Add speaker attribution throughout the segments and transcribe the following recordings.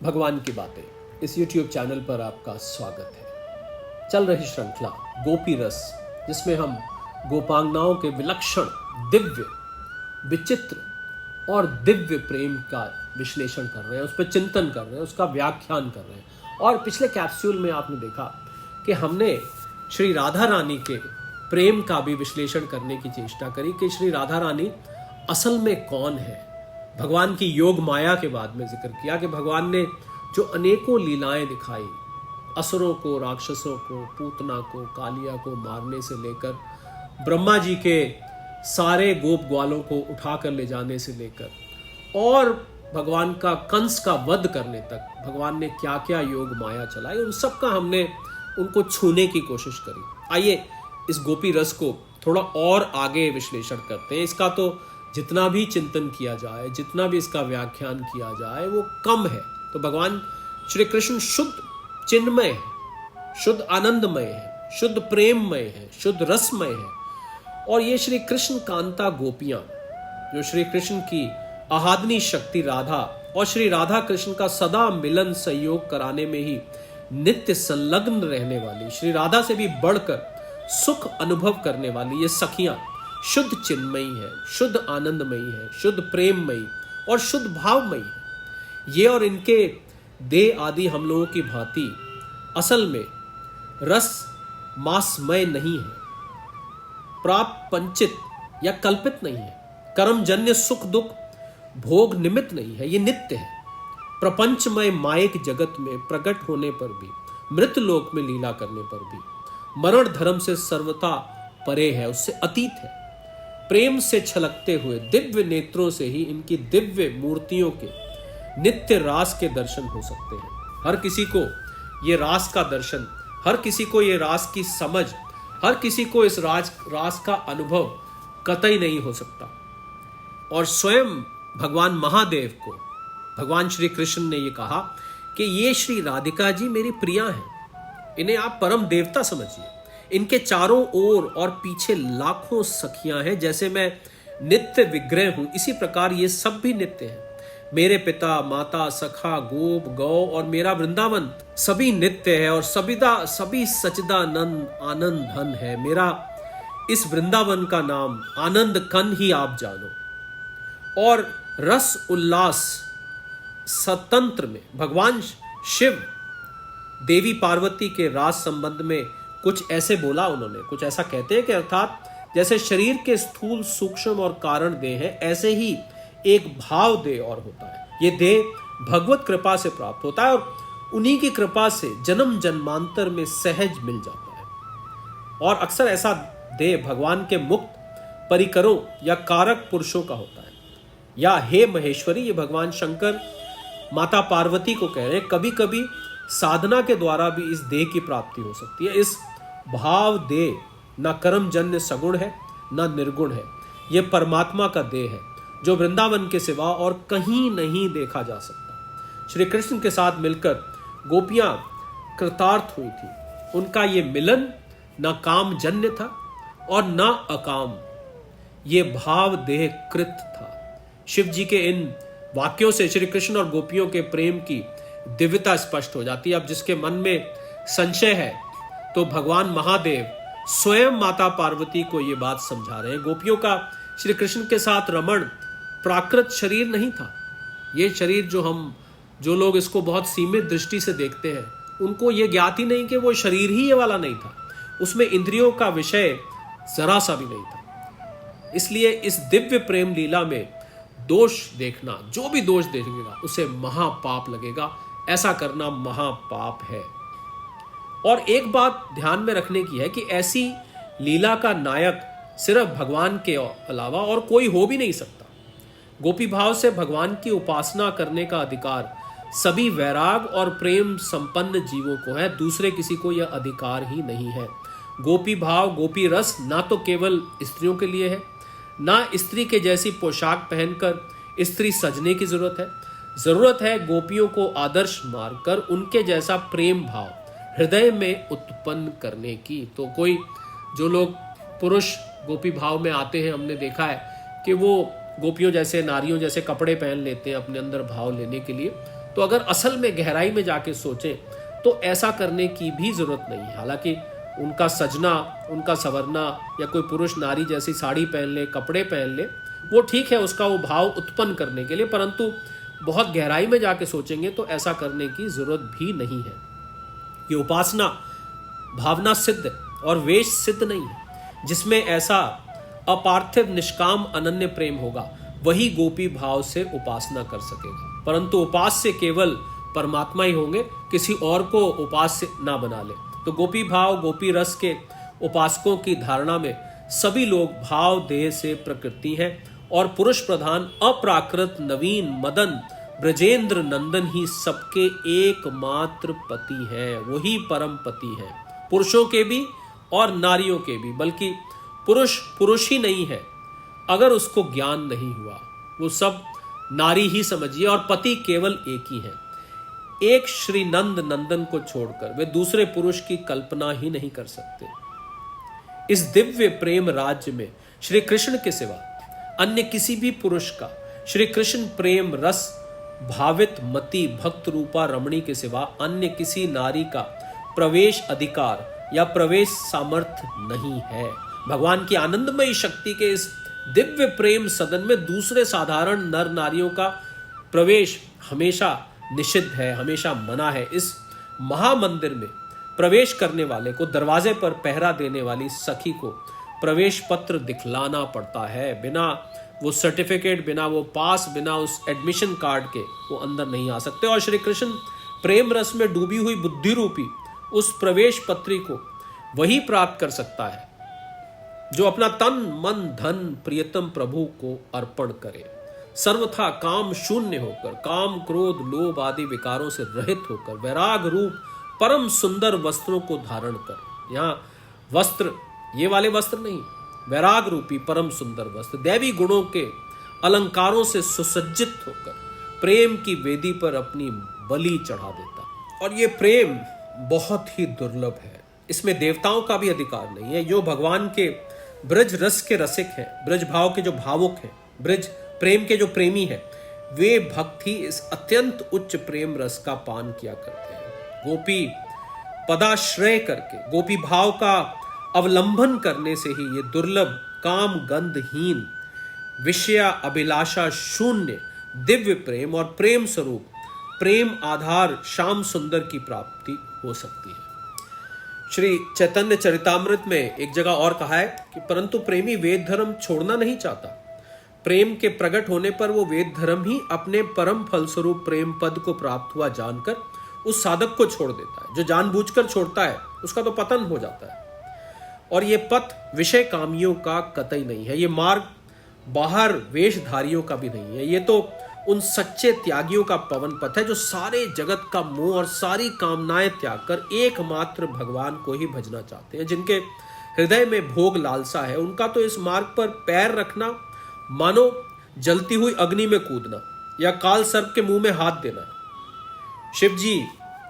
Speaker 1: भगवान की बातें इस YouTube चैनल पर आपका स्वागत है। चल रही श्रृंखला गोपी रस, जिसमें हम गोपांगनाओं के विलक्षण, दिव्य, विचित्र और दिव्य प्रेम का विश्लेषण कर रहे हैं, उस पर चिंतन कर रहे हैं, उसका व्याख्यान कर रहे हैं। और पिछले कैप्सूल में आपने देखा कि हमने श्री राधा रानी के प्रेम का भी विश्लेषण करने की चेष्टा करी कि श्री राधा रानी असल में कौन है। भगवान की योग माया के बाद में जिक्र किया कि भगवान ने जो अनेकों लीलाएं दिखाई, असुरों को, राक्षसों को, पूतना को, कालिया को मारने से लेकर ब्रह्मा जी के सारे गोप ग्वालों को उठाकर ले जाने से लेकर और भगवान का कंस का वध करने तक भगवान ने क्या क्या योग माया चलाई, उन सब का हमने उनको छूने की कोशिश करी। आइए इस गोपी रस को थोड़ा और आगे विश्लेषण करते हैं। इसका तो जितना भी चिंतन किया जाए, जितना भी इसका व्याख्यान किया जाए, वो कम है। तो भगवान श्री कृष्ण शुद्ध चिन्मय है, शुद्ध आनंदमय है, शुद्ध प्रेममय है, शुद्ध रसमय है। और ये श्री कृष्ण कांता गोपियां, जो श्री कृष्ण की आहादनी शक्ति राधा और श्री राधा कृष्ण का सदा मिलन सहयोग कराने में ही नित्य संलग्न रहने वाली, श्री राधा से भी बढ़कर सुख अनुभव करने वाली ये सखियां शुद्ध चिन्मयी है, शुद्ध आनंदमयी है, शुद्ध प्रेममयी और शुद्ध भावमयी है। ये और इनके देह आदि हम लोगों की भांति असल में रस मासमय नहीं है, प्राप्त पंचित या कल्पित नहीं है, कर्मजन्य सुख दुख भोग निमित्त नहीं है। ये नित्य है। प्रपंचमय मायिक जगत में प्रकट होने पर भी, मृत लोक में लीला करने पर भी मरण धर्म से सर्वथा परे है, उससे अतीत है। प्रेम से छलकते हुए दिव्य नेत्रों से ही इनकी दिव्य मूर्तियों के नित्य रास के दर्शन हो सकते हैं। हर किसी को ये रास का दर्शन, हर किसी को ये रास की समझ, हर किसी को इस रास का अनुभव कतई नहीं हो सकता। और स्वयं भगवान महादेव को भगवान श्री कृष्ण ने ये कहा कि ये श्री राधिका जी मेरी प्रिया हैं, इन्हें आप परम देवता समझिए। इनके चारों ओर और पीछे लाखों सखियां हैं। जैसे मैं नित्य विग्रह हूं, इसी प्रकार ये सब भी नित्य हैं। मेरे पिता, माता, सखा, गोप, गौ और मेरा वृंदावन सभी नित्य है और सभी सच्चिदानंद आनंद धन है। मेरा इस वृंदावन का नाम आनंद कन ही आप जानो। और रस उल्लास स्वतंत्र में भगवान शिव देवी पार्वती के रास संबंध में कुछ ऐसे बोला उन्होंने, कुछ ऐसा कहते हैं कि अर्थात जैसे शरीर के स्थूल, सूक्ष्म और कारण देह है, ऐसे ही एक भाव देह और होता है। ये देह भगवत कृपा से प्राप्त होता है और उन्हीं की कृपा से जन्म जन्मांतर में सहज मिल जाता है। और अक्सर ऐसा देह भगवान के मुक्त परिकरों या कारक पुरुषों का होता है। या हे महेश्वरी, ये भगवान शंकर माता पार्वती को कह रहे हैं, कभी कभी साधना के द्वारा भी इस देह की प्राप्ति हो सकती है। इस भाव देह न कर्मजन्य सगुण है न निर्गुण है, यह परमात्मा का देह है जो वृंदावन के सिवा और कहीं नहीं देखा जा सकता। श्री कृष्ण के साथ मिलकर गोपियां कृतार्थ हुई थी। उनका ये मिलन न काम जन्य था और न अकाम, ये भाव देह कृत था। शिव जी के इन वाक्यों से श्री कृष्ण और गोपियों के प्रेम की दिव्यता स्पष्ट हो जाती है। अब जिसके मन में संशय है तो भगवान महादेव स्वयं माता पार्वती को यह बात समझा रहे हैं। गोपियों का श्री कृष्ण के साथ रमण प्राकृत शरीर नहीं था। ये शरीर जो लोग इसको बहुत सीमित दृष्टि से देखते हैं, उनको ये ज्ञात ही नहीं कि वो शरीर ही ये वाला नहीं था, उसमें इंद्रियों का विषय जरा सा भी नहीं था। इसलिए इस दिव्य प्रेम लीला में दोष देखना, जो भी दोष देखेगा उसे महापाप लगेगा। ऐसा करना महापाप है। और एक बात ध्यान में रखने की है कि ऐसी लीला का नायक सिर्फ भगवान के अलावा और कोई हो भी नहीं सकता। गोपी भाव से भगवान की उपासना करने का अधिकार सभी वैराग और प्रेम संपन्न जीवों को है, दूसरे किसी को यह अधिकार ही नहीं है। गोपी भाव, गोपी रस ना तो केवल स्त्रियों के लिए है, ना स्त्री के जैसी पोशाक पहनकर स्त्री सजने की जरूरत है गोपियों को आदर्श मानकर उनके जैसा प्रेम भाव हृदय में उत्पन्न करने की। तो कोई जो लोग पुरुष गोपी भाव में आते हैं, हमने देखा है कि वो गोपियों जैसे, नारियों जैसे कपड़े पहन लेते हैं अपने अंदर भाव लेने के लिए, तो अगर असल में गहराई में जाके सोचें तो ऐसा करने की भी जरूरत नहीं है। हालांकि उनका सजना, उनका संवरना या कोई पुरुष नारी जैसी साड़ी पहन ले, कपड़े पहन ले, वो ठीक है उसका वो भाव उत्पन्न करने के लिए, परंतु बहुत गहराई में जाके सोचेंगे तो ऐसा करने की जरूरत भी नहीं है। ये उपासना भावना सिद्ध और वेश सिद्ध नहीं है। जिसमें ऐसा अपार्थिव निष्काम अनन्य प्रेम होगा वही गोपी भाव से उपासना कर सकेगा, परंतु उपास्य केवल परमात्मा ही होंगे, किसी और को उपास्य ना बना ले। तो गोपी भाव, गोपी रस के उपासकों की धारणा में सभी लोग भाव देह से प्रकृति हैं और पुरुष प्रधान अप्राकृत नवीन मदन ब्रजेंद्र नंदन ही सबके एकमात्र पति हैं, वही परम पति हैं, पुरुषों के भी और नारियों के भी। बल्कि पुरुष पुरुष ही नहीं है अगर उसको ज्ञान नहीं हुआ, वो सब नारी ही समझिए, और पति केवल एक ही है। एक श्री नंद नंदन को छोड़कर वे दूसरे पुरुष की कल्पना ही नहीं कर सकते। इस दिव्य प्रेम राज्य में श्री कृष्ण के सिवा अन्य किसी भी पुरुष का श्री कृष्ण प्रेम रस भावित मति भक्त रूपा रमणी के सिवा अन्य किसी नारी का प्रवेश अधिकार या प्रवेश सामर्थ्य नहीं है। भगवान की आनंदमयी शक्ति के इस दिव्य प्रेम सदन में दूसरे साधारण नर नारियों का प्रवेश हमेशा निषिद्ध है, हमेशा मना है। इस महामंदिर में प्रवेश करने वाले को दरवाजे पर पहरा देने वाली सखी को प्रवेश पत्र दिखलाना पड़ता है। बिना वो सर्टिफिकेट, बिना वो पास, बिना उस एडमिशन कार्ड के वो अंदर नहीं आ सकते। और श्री कृष्ण प्रेम रस में डूबी हुई बुद्धि रूपी उस प्रवेश पत्री को वही प्राप्त कर सकता है जो अपना तन मन धन प्रियतम प्रभु को अर्पण करे, सर्वथा काम शून्य होकर, काम क्रोध लोभ आदि विकारों से रहित होकर, वैराग रूप परम सुंदर वस्त्रों को धारण कर। यहाँ वस्त्र ये वाले वस्त्र नहीं, वैराग रूपी परम सुंदर वस्त्र दैवी गुणों के अलंकारों से सुसज्जित होकर प्रेम की वेदी पर अपनी बलि चढ़ा देता। और ये प्रेम बहुत ही दुर्लभ है, इसमें देवताओं का भी अधिकार नहीं है। जो भगवान के ब्रज रस के रसिक हैं, ब्रज भाव के जो भावुक हैं, ब्रज प्रेम के जो प्रेमी हैं, वे भक्त ही इस अत्यंत उच्च प्रेम रस का पान किया करते हैं। गोपी पदाश्रय करके गोपी भाव का अवलंबन करने से ही ये दुर्लभ काम गंधहीन विषया अभिलाषा शून्य दिव्य प्रेम और प्रेम स्वरूप प्रेम आधार श्याम सुंदर की प्राप्ति हो सकती है। श्री चैतन्य चरितामृत में एक जगह और कहा है कि परंतु प्रेमी वेद धर्म छोड़ना नहीं चाहता। प्रेम के प्रकट होने पर वो वेद धर्म ही अपने परम फलस्वरूप प्रेम पद को प्राप्त हुआ जानकर उस साधक को छोड़ देता है। जो जानबूझकर छोड़ता है उसका तो पतन हो जाता है। और ये पथ विषय कामियों का कतई नहीं है, ये मार्ग बाहर वेशधारियों का भी नहीं है। ये तो उन सच्चे त्यागियों का पवन पथ है जो सारे जगत का मोह और सारी कामनाएं त्याग कर एकमात्र भगवान को ही भजना चाहते हैं। जिनके हृदय में भोग लालसा है उनका तो इस मार्ग पर पैर रखना मानो जलती हुई अग्नि में कूदना या काल सर्प के मुंह में हाथ देना है। शिव जी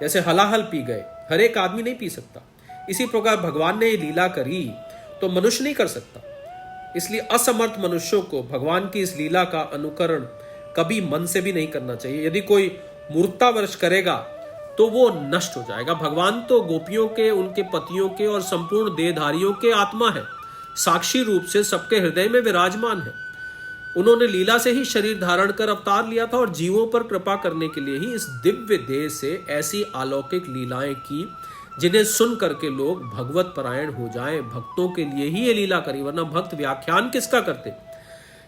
Speaker 1: जैसे हलाहल पी गए, हर एक आदमी नहीं पी सकता। इसी प्रकार भगवान ने ये लीला करी तो मनुष्य नहीं कर सकता। इसलिए असमर्थ मनुष्यों को भगवान की इस लीला का अनुकरण कभी मन से भी नहीं करना चाहिए। यदि कोई मूर्खतावश करेगा तो वो नष्ट हो जाएगा। भगवान तो गोपियों के, उनके पतियों के और संपूर्ण देहधारियों के आत्मा है, साक्षी रूप से सबके हृदय में विराजमान है। उन्होंने लीला से ही शरीर धारण कर अवतार लिया था और जीवों पर कृपा करने के लिए ही इस दिव्य देह से ऐसी अलौकिक लीलाएं की जिन्हें सुन करके लोग भगवत परायण हो जाएं। भक्तों के लिए ही ये लीला करी, वरना भक्त व्याख्यान किसका करते।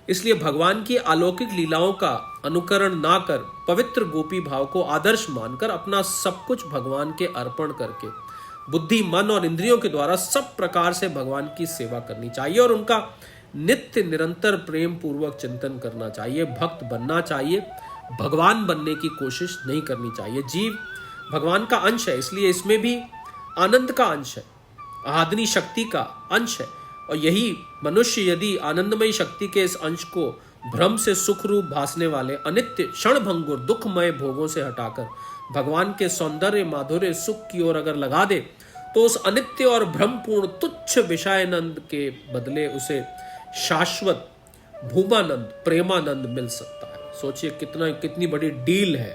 Speaker 1: इसलिए भगवान की अलौकिक लीलाओं का अनुकरण ना कर पवित्र गोपी भाव को आदर्श मानकर अपना सब कुछ भगवान के अर्पण करके बुद्धि मन और इंद्रियों के द्वारा सब प्रकार से भगवान की सेवा करनी चाहिए और उनका नित्य निरंतर प्रेम पूर्वक चिंतन करना चाहिए। भक्त बनना चाहिए, भगवान बनने की कोशिश नहीं करनी चाहिए। जीव भगवान का अंश है, इसलिए इसमें भी आनंद का अंश है, आहादनी शक्ति का अंश है। और यही मनुष्य यदि आनंदमयी शक्ति के इस अंश को भ्रम से सुख रूप भासने वाले अनित्य क्षणभंगुर दुखमय भोगों से हटाकर भगवान के सौंदर्य माधुर्य सुख की ओर अगर लगा दे तो उस अनित्य और भ्रमपूर्ण तुच्छ विषयानंद के बदले उसे शाश्वत भूमानंद प्रेमानंद मिल सकता है। सोचिए कितनी बड़ी डील है।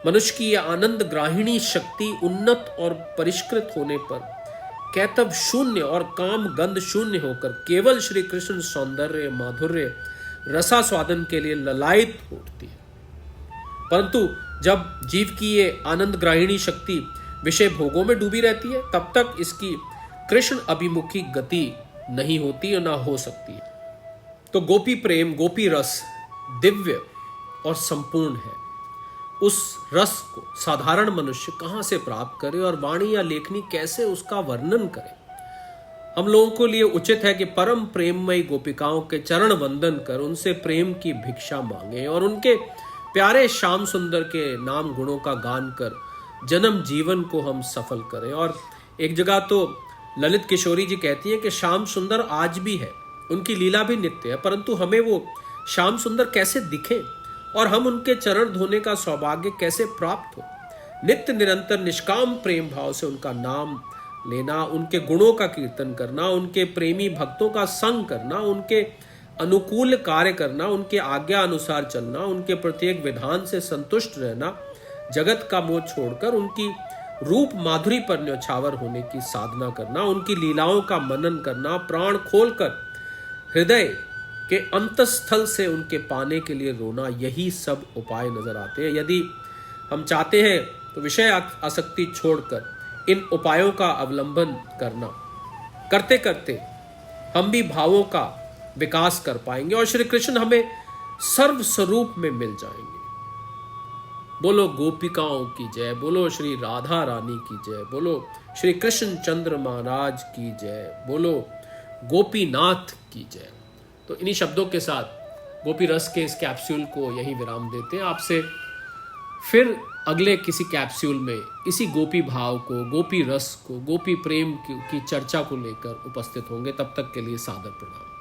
Speaker 1: मनुष्य की यह आनंद ग्राहिणी शक्ति उन्नत और परिष्कृत होने पर कैतव शून्य और काम गंध शून्य होकर केवल श्री कृष्ण सौंदर्य माधुर्य रसास्वादन के लिए ललायित होती है। परंतु जब जीव की ये आनंद ग्राहिणी शक्ति विषय भोगों में डूबी रहती है, तब तक इसकी कृष्ण अभिमुखी गति नहीं होती और ना हो सकती है। तो गोपी प्रेम, गोपी रस दिव्य और संपूर्ण है। उस रस को साधारण मनुष्य कहां से प्राप्त करे और वाणी या लेखनी कैसे उसका वर्णन करे। हम लोगों के लिए उचित है कि परम प्रेममयी गोपिकाओं के चरण वंदन कर उनसे प्रेम की भिक्षा मांगे और उनके प्यारे श्याम सुंदर के नाम गुणों का गान कर जन्म जीवन को हम सफल करें। और एक जगह तो ललित किशोरी जी कहती हैं कि श्याम सुंदर आज भी है, उनकी लीला भी नित्य है, परंतु हमें वो श्याम सुंदर कैसे दिखें और हम उनके चरण धोने का सौभाग्य कैसे प्राप्त हो। नित्य निरंतर निष्काम प्रेम भाव से उनका नाम लेना, उनके गुणों का कीर्तन करना, उनके प्रेमी भक्तों का संग करना, उनके अनुकूल कार्य करना, उनके आज्ञा अनुसार चलना, उनके प्रत्येक विधान से संतुष्ट रहना, जगत का मोह छोड़कर उनकी रूप माधुरी पर न्यौछावर होने की साधना करना, उनकी लीलाओं का मनन करना, प्राण खोलकर हृदय के अंतस्थल से उनके पाने के लिए रोना, यही सब उपाय नजर आते हैं। यदि हम चाहते हैं तो विषय आसक्ति छोड़कर इन उपायों का अवलंबन करना, करते करते हम भी भावों का विकास कर पाएंगे और श्री कृष्ण हमें सर्व स्वरूप में मिल जाएंगे। बोलो गोपिकाओं की जय, बोलो श्री राधा रानी की जय, बोलो श्री कृष्ण चंद्र महाराज की जय, बोलो गोपीनाथ की जय। तो इन्हीं शब्दों के साथ गोपी रस के इस कैप्सूल को यहीं विराम देते हैं। आपसे फिर अगले किसी कैप्सूल में इसी गोपी भाव को, गोपी रस को, गोपी प्रेम की चर्चा को लेकर उपस्थित होंगे। तब तक के लिए सादर प्रणाम।